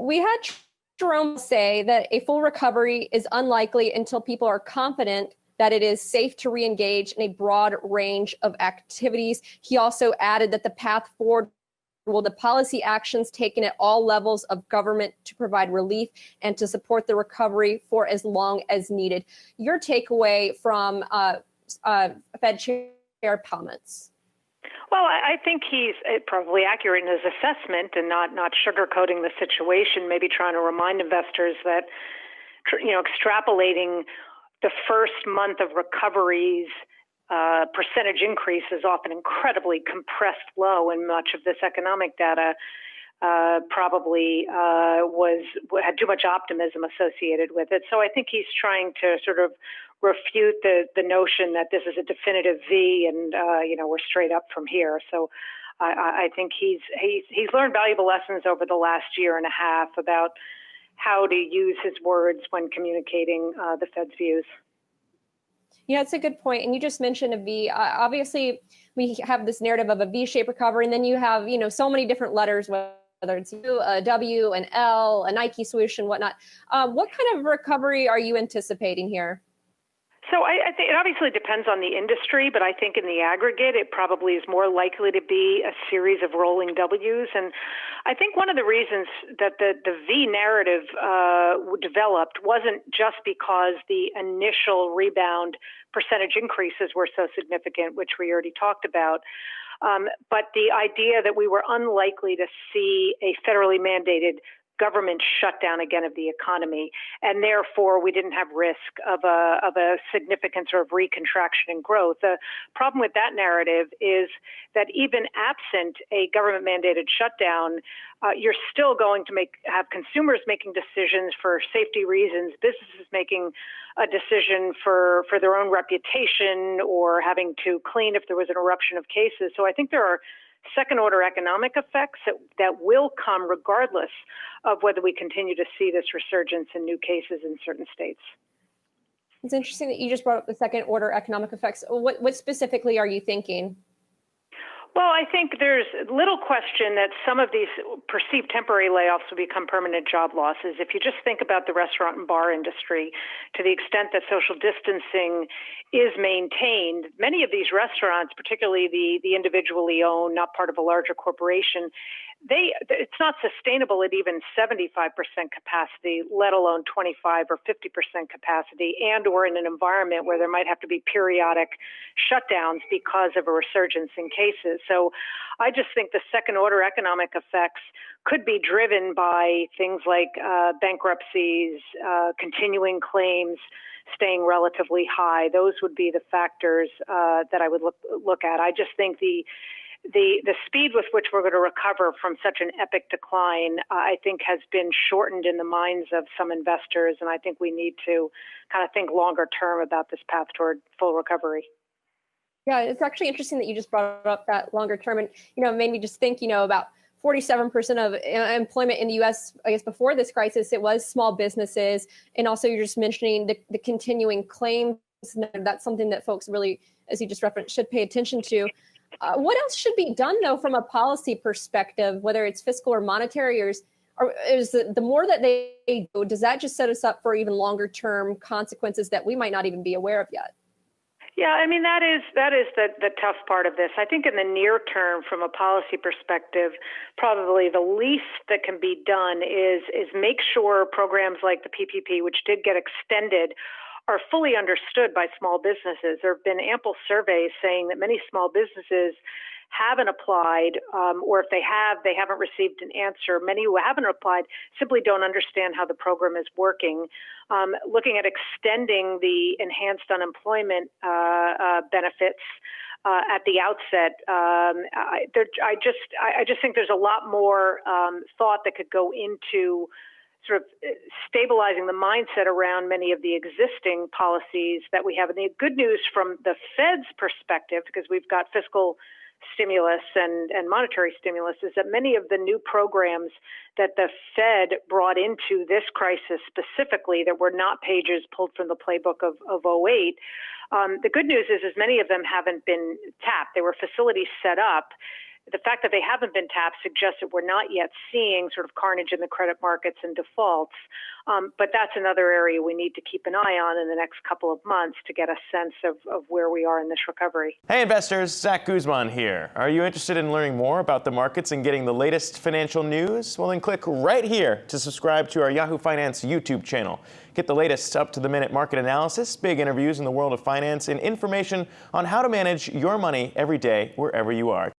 we had Jerome say that a full recovery is unlikely until people are confident that it is safe to re-engage in a broad range of activities. He also added that the path forward will the policy actions taken at all levels of government to provide relief and to support the recovery for as long as needed. Your takeaway from Fed Chair comments? Well, I think he's probably accurate in his assessment and not sugarcoating the situation, maybe trying to remind investors that, extrapolating the first month of recoveries percentage increase is often incredibly compressed low, and much of this economic data probably had too much optimism associated with it. So I think he's trying to sort of refute the notion that this is a definitive V and we're straight up from here. So I think he's learned valuable lessons over the last year and a half about how to use his words when communicating the Fed's views. Yeah, it's a good point. And you just mentioned a V. Obviously, we have this narrative of a V-shaped recovery, and then you have, so many different letters, whether it's U, a W, an L, a Nike swoosh, and whatnot. What kind of recovery are you anticipating here? So I think it obviously depends on the industry, but I think in the aggregate, it probably is more likely to be a series of rolling Ws. And I think one of the reasons that the V narrative developed wasn't just because the initial rebound percentage increases were so significant, which we already talked about, but the idea that we were unlikely to see a federally mandated government shutdown again of the economy, and therefore we didn't have risk of a significant sort of recontraction in growth. The problem with that narrative is that even absent a government mandated shutdown, you're still going to have consumers making decisions for safety reasons, businesses making a decision for their own reputation or having to clean if there was an eruption of cases. So I think there are second-order economic effects that will come regardless of whether we continue to see this resurgence in new cases in certain states. It's interesting that you just brought up the second-order economic effects. What specifically are you thinking? Well, I think there's little question that some of these perceived temporary layoffs will become permanent job losses. If you just think about the restaurant and bar industry, to the extent that social distancing is maintained, many of these restaurants, particularly the individually owned, not part of a larger corporation, it's not sustainable at even 75% capacity, let alone 25 or 50% capacity, and or in an environment where there might have to be periodic shutdowns because of a resurgence in cases. So I just think the second order economic effects could be driven by things like bankruptcies, continuing claims staying relatively high. Those would be the factors that I would look at. I just think the speed with which we're going to recover from such an epic decline, I think, has been shortened in the minds of some investors, and I think we need to kind of think longer term about this path toward full recovery. Yeah, it's actually interesting that you just brought up that longer term, and it made me just think, about 47% of employment in the U.S., I guess, before this crisis, it was small businesses, and also you're just mentioning the continuing claims. That's something that folks really, as you just referenced, should pay attention to. What else should be done, though, from a policy perspective, whether it's fiscal or monetary, or is the more that they do, does that just set us up for even longer term consequences that we might not even be aware of yet? Yeah, I mean, that is the tough part of this. I think in the near term, from a policy perspective, probably the least that can be done is make sure programs like the PPP, which did get extended, are fully understood by small businesses. There have been ample surveys saying that many small businesses haven't applied, or if they have, they haven't received an answer. Many who haven't applied simply don't understand how the program is working. Looking at extending the enhanced unemployment benefits at the outset, I just think there's a lot more thought that could go into sort of stabilizing the mindset around many of the existing policies that we have. And the good news from the Fed's perspective, because we've got fiscal stimulus and monetary stimulus, is that many of the new programs that the Fed brought into this crisis specifically that were not pages pulled from the playbook of 08, the good news is many of them haven't been tapped. There were facilities set up the fact that they haven't been tapped suggests that we're not yet seeing sort of carnage in the credit markets and defaults. But that's another area we need to keep an eye on in the next couple of months to get a sense of where we are in this recovery. Hey investors, Zach Guzman here. Are you interested in learning more about the markets and getting the latest financial news? Well, then click right here to subscribe to our Yahoo Finance YouTube channel. Get the latest up-to-the-minute market analysis, big interviews in the world of finance, and information on how to manage your money every day wherever you are.